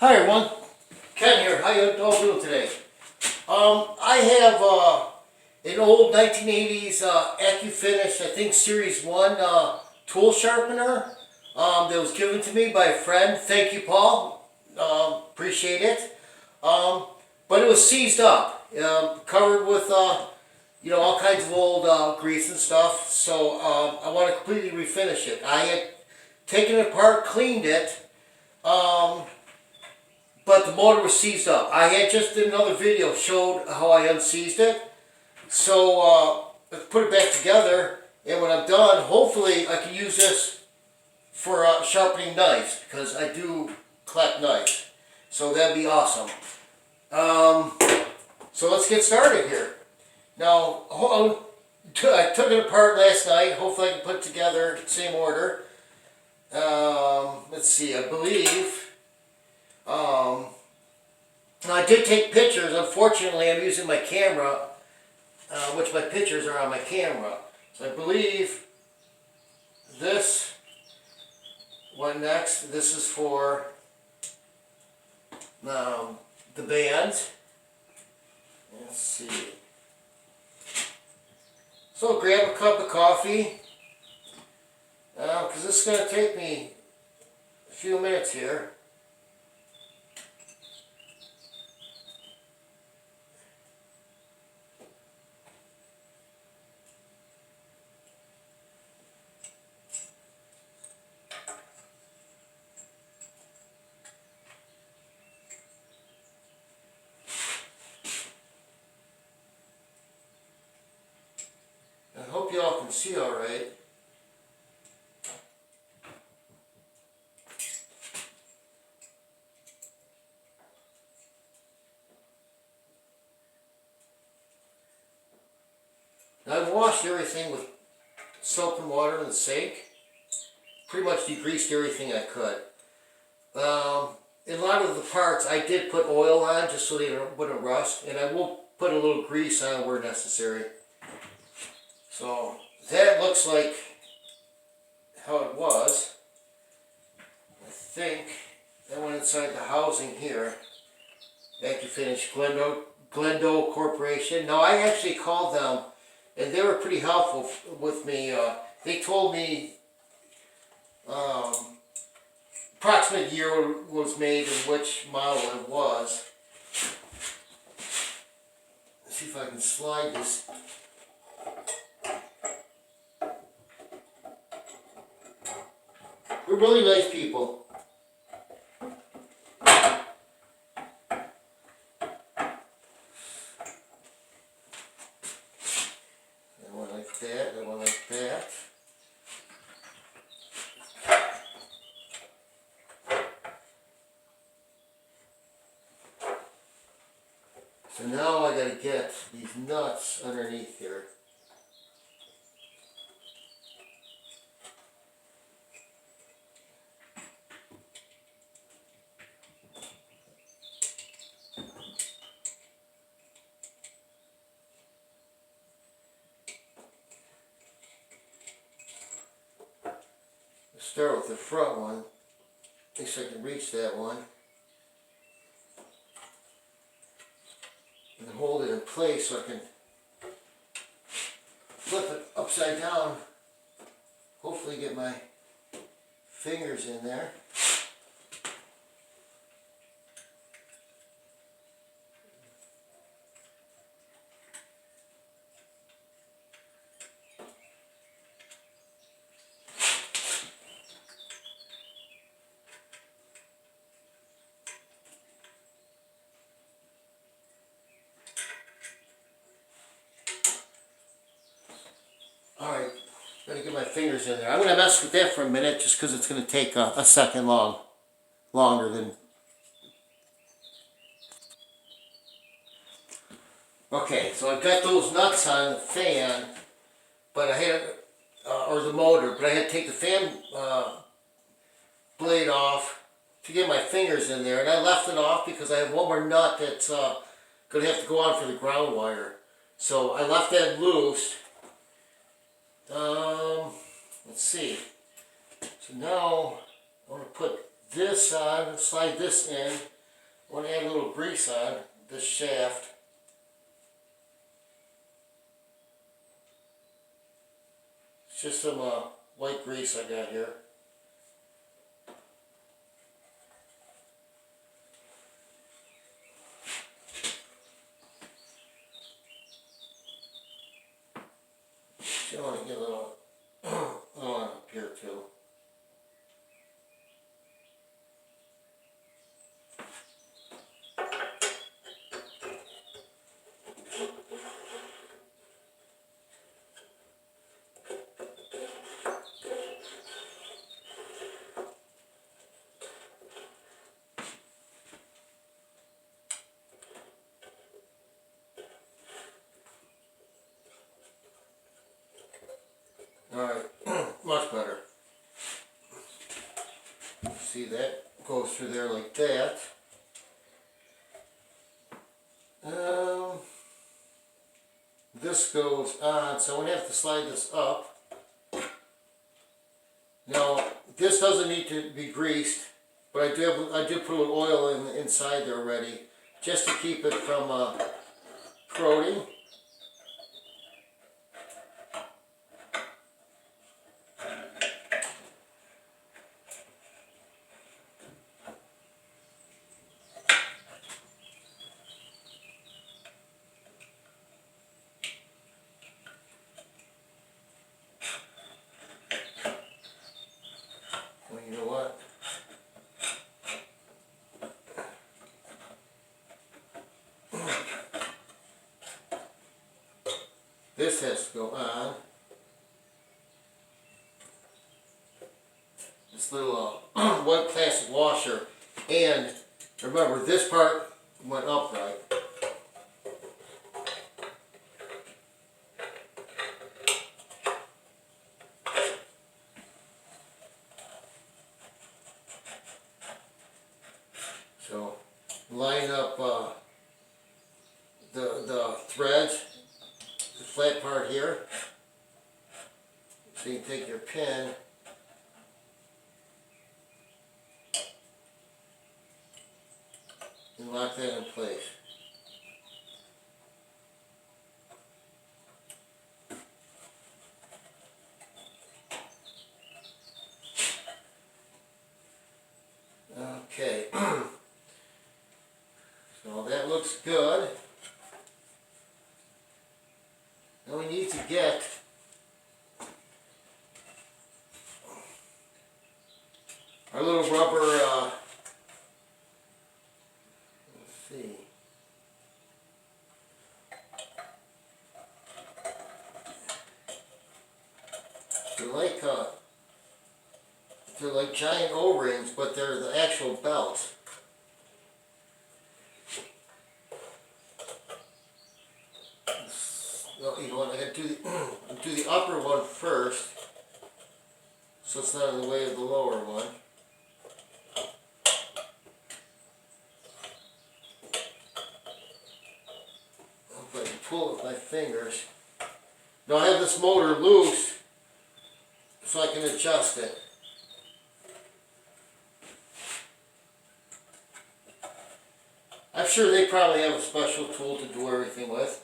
Hi everyone, Ken here. How you all doing today? I have an old 1980s Accu-Finish, I think Series 1 tool sharpener that was given to me by a friend. Thank you, Paul. Appreciate it. But it was seized up, covered with all kinds of old grease and stuff. So I want to completely refinish it. I had taken it apart, cleaned it. But the motor was seized up. I had just did another video showed how I unseized it. So let's put it back together, and when I'm done, hopefully I can use this for sharpening knives, because I do collect knives. So that'd be awesome. So let's get started here. Now, I took it apart last night. Hopefully I can put it together in the same order. Let's see, I believe... I did take pictures. Unfortunately, I'm using my camera, which my pictures are on my camera. So I believe this one next. This is for the band. Let's see. So grab a cup of coffee, because this is going to take me a few minutes here. I hope you all can see all right. Now, I've washed everything with soap and water in the sink. Pretty much degreased everything I could. In a lot of the parts I did put oil on just so they wouldn't rust, and I will put a little grease on where necessary. So that looks like how it was. I think that went inside the housing here. Accu-Finish Glendo Corporation. Now, I actually called them, and they were pretty helpful with me. They told me approximate year was made and which model it was. Let's see if I can slide this. We're really nice people. That one like that, that one like that. So now I gotta get these nuts underneath here. Start with the front one. At least I can reach that one. And hold it in place so I can flip it upside down. Hopefully get my fingers in there. Alright, gotta get my fingers in there. I'm gonna mess with that for a minute just because it's gonna take a second longer than. Okay, so I've got those nuts on the fan, but I had, or the motor, but I had to take the fan blade off to get my fingers in there, and I left it off because I have one more nut that's gonna have to go on for the ground wire. So I left that loose. Let's see. So now I want to put this on, slide this in, want to add a little grease on this shaft. It's just some white grease I got here. I want to get a little on up here too. Alright, much better. See, that goes through there like that. This goes on, so I'm going to have to slide this up. Now, this doesn't need to be greased, but I do put a little oil inside there already, just to keep it from corroding. Well, you know what? This has to go on. This little white plastic washer, and remember, this part went upright. So line up the threads, the flat part here. So you can take your pin and lock that in place. Okay. So that looks good. Now we need to get our little rubber, let's see. They're like giant O-rings, but they're the actual belts. Well, you know what, I gotta do the upper one first, so it's not in the way of the lower one. If I can pull it with my fingers. Now I have this motor loose, so I can adjust it. I'm sure they probably have a special tool to do everything with.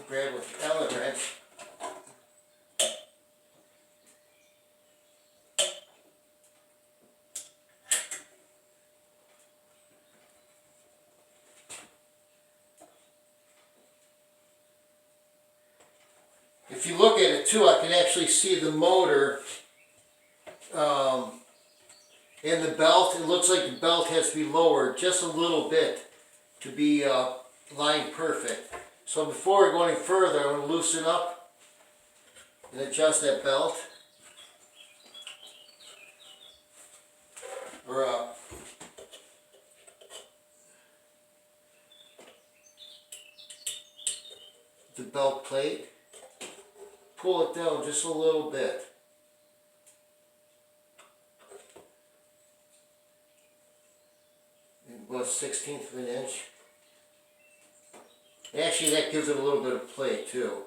Grab with the Allen wrench. If you look at it too, I can actually see the motor and the belt. It looks like the belt has to be lowered just a little bit to be lined perfect. So before going any further, I'm going to loosen up and adjust that belt. Or the belt plate. Pull it down just a little bit. About 1/16 of an inch. Actually, that gives it a little bit of play too.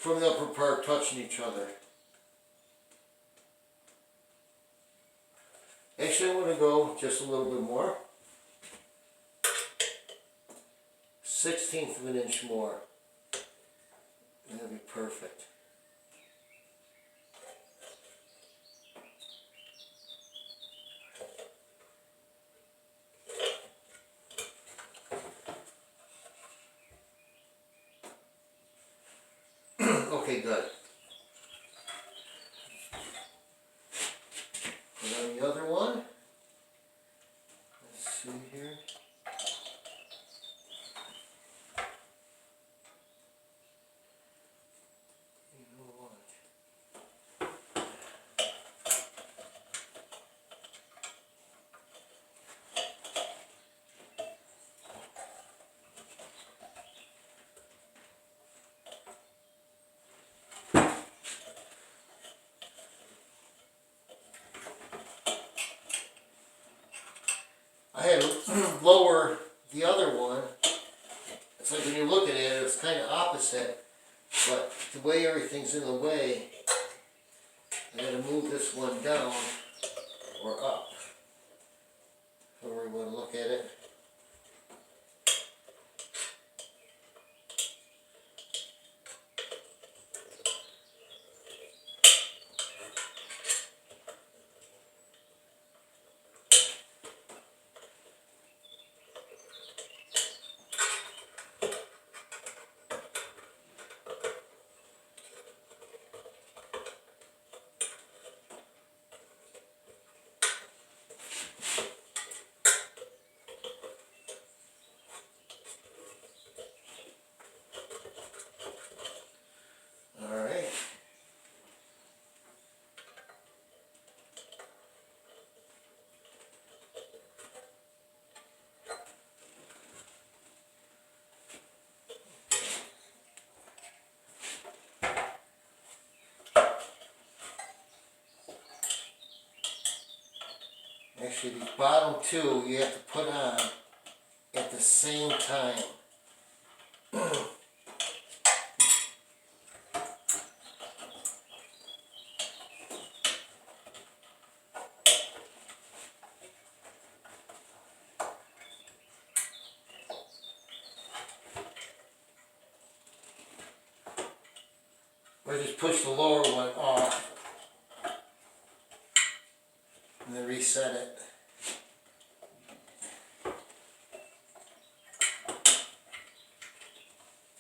from the upper part touching each other. Actually, I'm going to go just a little bit more. 1/16 of an inch more. That'll be perfect. Okay, good. And on the other one, let's see here. I had to lower the other one. It's like when you look at it, it's kind of opposite, but the way everything's in the way, I had to move this one down or up, however you want to look at it. Actually, these bottom two you have to put on at the same time. Or just push the lower one off and then reset it.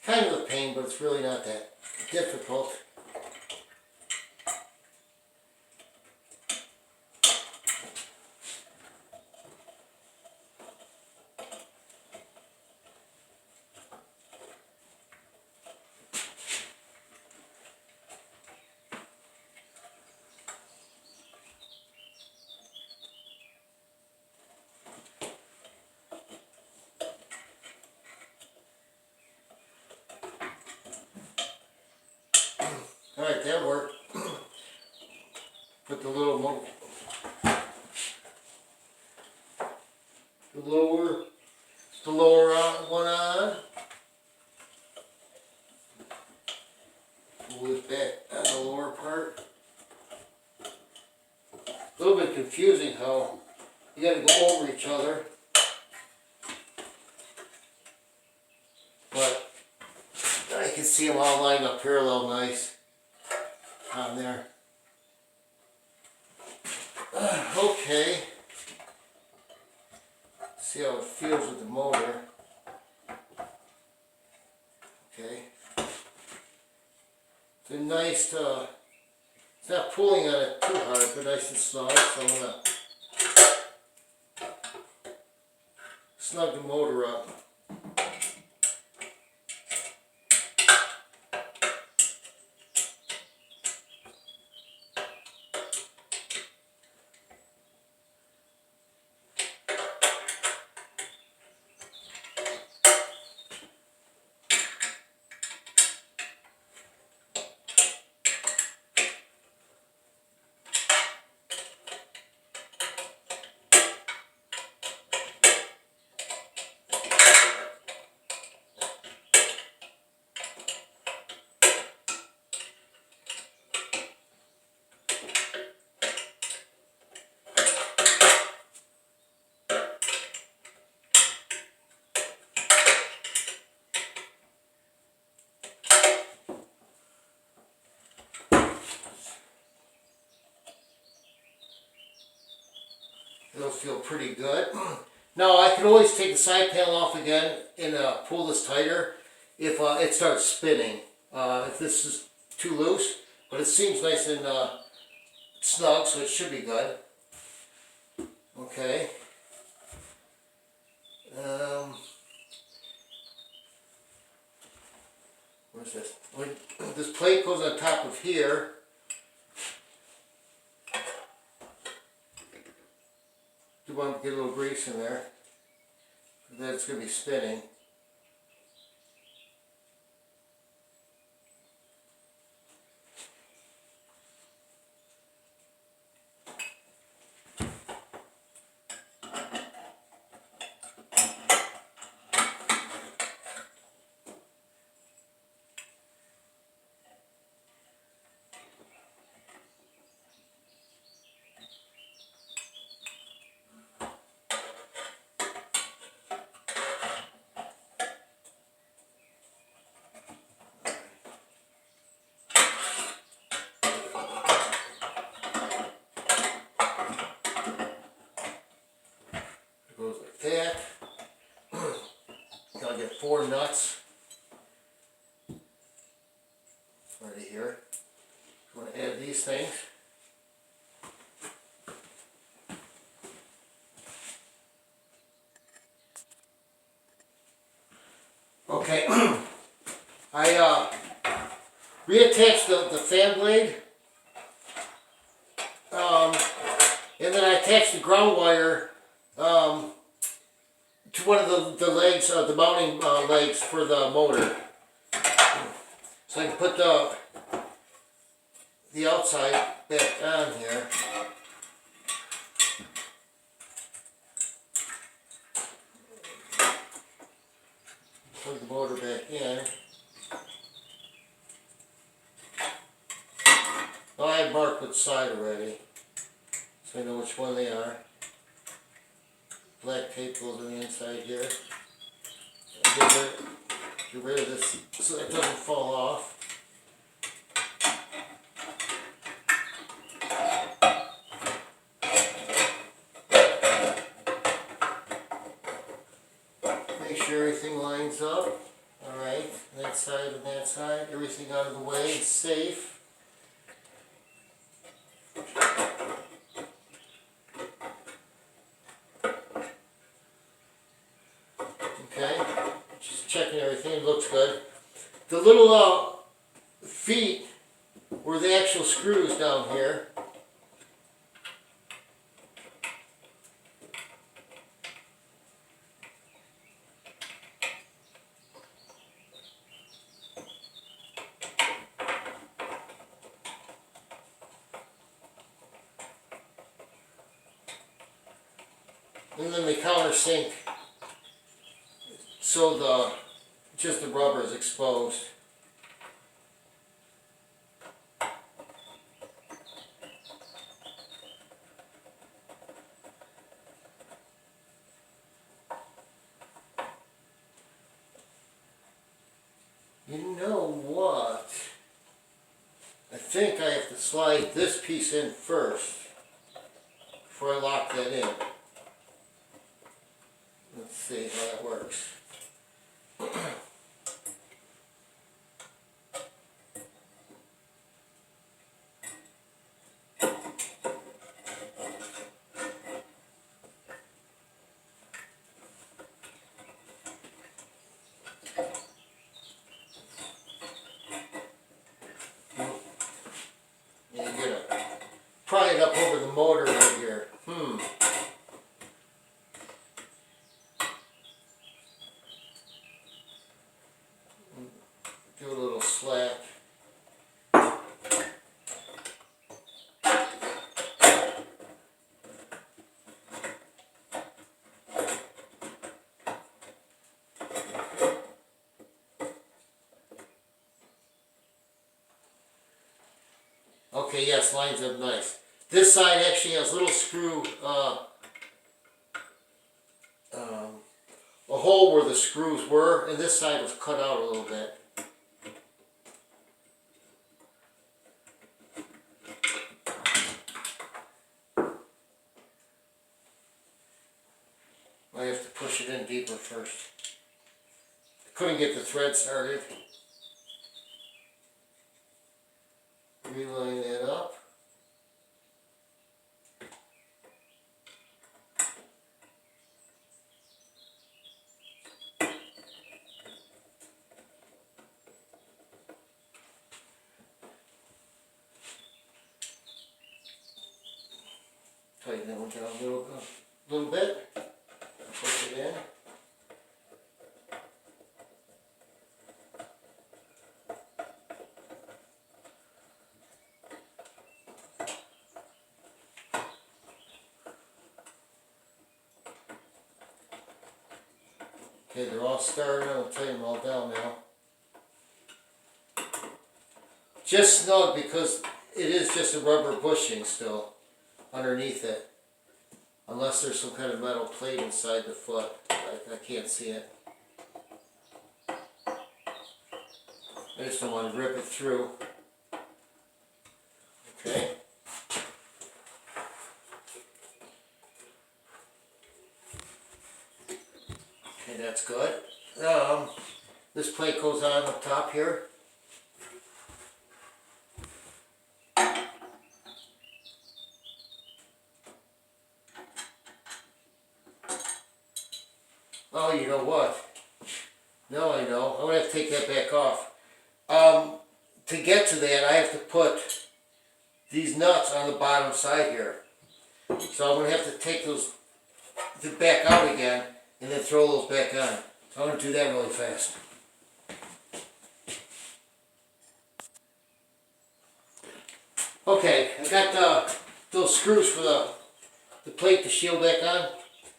Kind of a pain, but it's really not that difficult. Alright, that worked. Put the little lower one on. Pull this back on the lower part. A little bit confusing how you got to go over each other, but I can see them all lined up parallel nice on there. Okay. See how it feels with the motor. Okay. It's a nice, it's not pulling on it too hard, but nice and snug, so I'm going to snug the motor up. Those feel pretty good. Now I can always take the side panel off again and pull this tighter if it starts spinning. If this is too loose, but it seems nice and snug, so it should be good. Okay. Where's this? This plate goes on top of here. You want to get a little grease in there. Then it's going to be spinning. Goes like that. I'll get 4 nuts right here. I'm going to add these things. Okay, I reattached the fan blade, and then I attached the ground wire to one of the legs, the mounting legs for the motor. So I can put the outside back on here. Plug the motor back in. Well, I have marked which side already, so I know which one they are. Black tape goes on the inside here. Get rid of this so that it doesn't fall off. Make sure everything lines up. Alright, that side and that side. Everything out of the way and safe. Okay, just checking everything, looks good. The little feet were the actual screws down here. And then the countersink, so just the rubber is exposed. You know what? I think I have to slide this piece in first before I lock that in. Let's see how that works. Yeah, you gotta pry it up over the motor right here. Do a little slack. Okay, yes, lines up nice. This side actually has a little screw, a hole where the screws were, and this side was cut out a little bit. push it in deeper first. Couldn't get the thread started. Reline that up. Tighten that one down a little bit. Push it in. Okay, they're all started. I'll tighten them all down now. Just snug because it is just a rubber bushing still underneath it. Unless there's some kind of metal plate inside the foot. I can't see it. I just don't want to rip it through. Okay. Okay, that's good. This plate goes on up top here. Oh, you know what? No, I know. I'm going to have to take that back off. To get to that, I have to put these nuts on the bottom side here. So I'm going to have to take those back out again and then throw those back on. So I'm going to do that really fast. Okay, I got those screws for the plate to shield back on.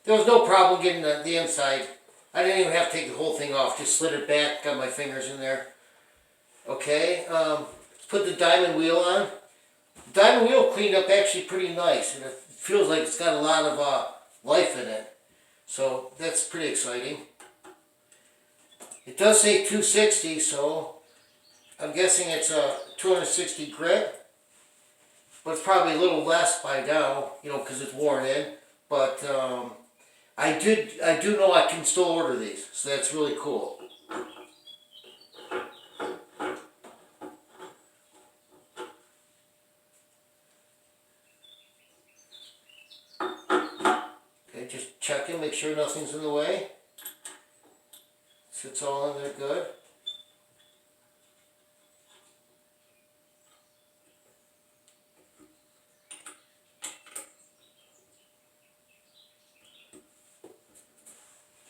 There was no problem getting the inside. I didn't even have to take the whole thing off. Just slid it back, got my fingers in there. Okay, let's put the diamond wheel on. The diamond wheel cleaned up actually pretty nice, and it feels like it's got a lot of life in it. So that's pretty exciting. It does say 260, so I'm guessing it's a 260 grit. But it's probably a little less by now, you know, because it's worn in. But I do know I can still order these, so that's really cool. Okay, just checking, make sure nothing's in the way. So it's all in there good.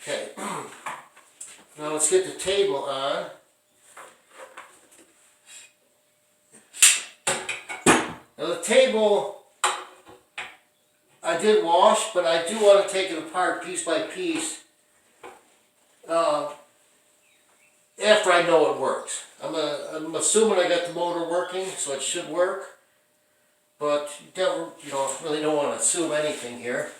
Okay, now let's get the table on. Now the table I did wash, but I do want to take it apart piece by piece after I know it works. I'm assuming I got the motor working, so it should work, but you never, really don't want to assume anything here.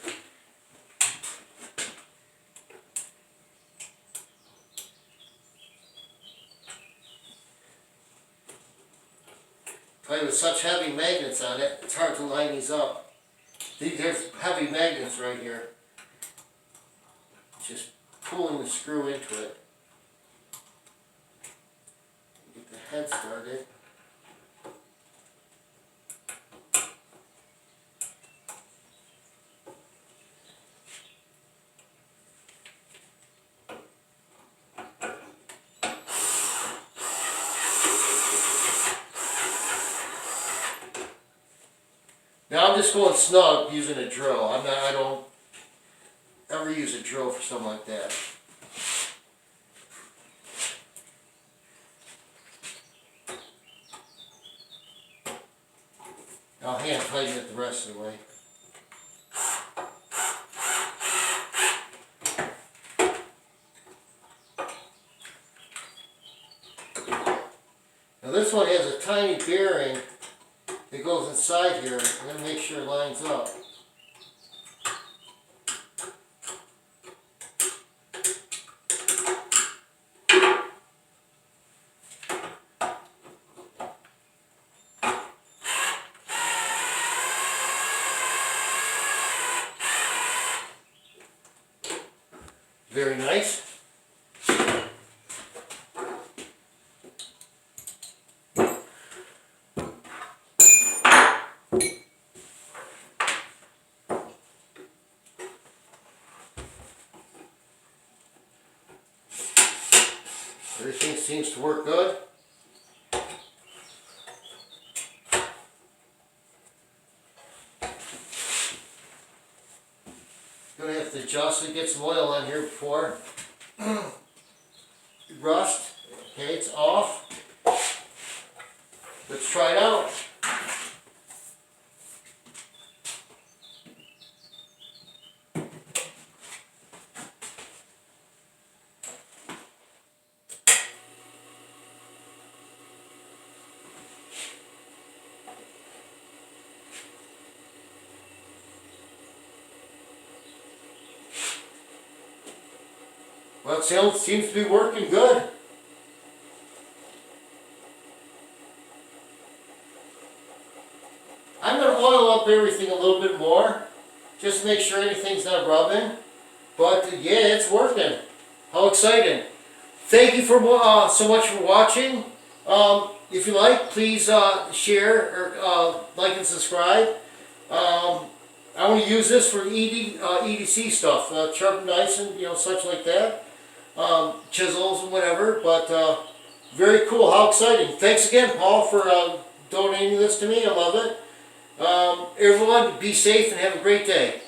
With such heavy magnets on it, it's hard to line these up. There's heavy magnets right here. Just pulling the screw into it. Get the head started. Now I'm just going snug using a drill. I don't ever use a drill for something like that. I'll hand tighten it the rest of the way. Now this one has a tiny bearing that goes inside here. I'm going to make sure it lines up. very nice. Everything seems to work good. Gonna have to adjust and get some oil on here before rust. Okay, it's off. Let's try it out. Well, it seems to be working good. I'm going to oil up everything a little bit more, just to make sure anything's not rubbing. But yeah, it's working. How exciting. Thank you for so much for watching. If you like, please share or like and subscribe. I want to use this for EDC stuff, sharpen knives and such like that, chisels and whatever. But very cool. How exciting! Thanks again, Paul, for donating this to me. I love it. Everyone, be safe and have a great day.